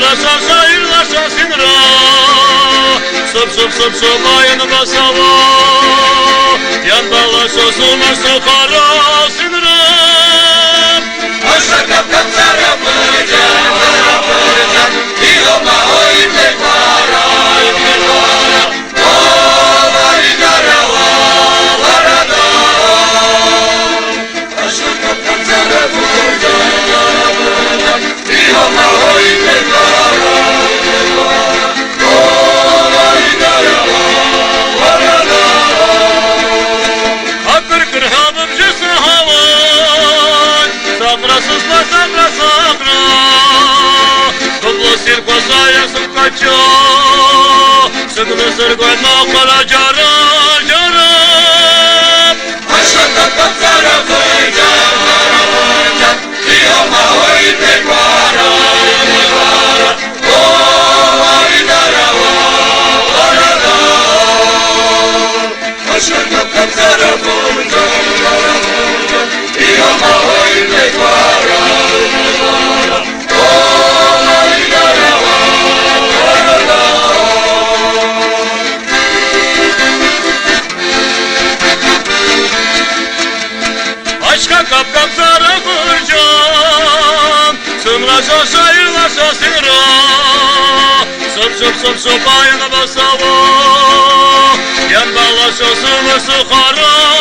Сымрашаша илаша синра Суп субаyan basava Yan balasha sunar sukhara sinra Aşka kapkan zara pırcan Diyo mahoi tekvara Ova idara varada Aşka kapkan zara pırcan Diyo mahoi tekvara Ova idara varada Akır kırhabım cısı havan Sabrasız la sabra sabra Kublu sirkosa yasım kaço Sıklı sırgana kara cara cara Aşka kapkan zara pırcan Diyo mahoi tekvara Ova idara varada Aşka kapkan zara pırcan Diyo mahoi tekvara Ova idara varada Aşka kapkap sarı kırcan Sımraşa şairlaşa sinra Sup ayına basava Yan balaşa sıvı sıkara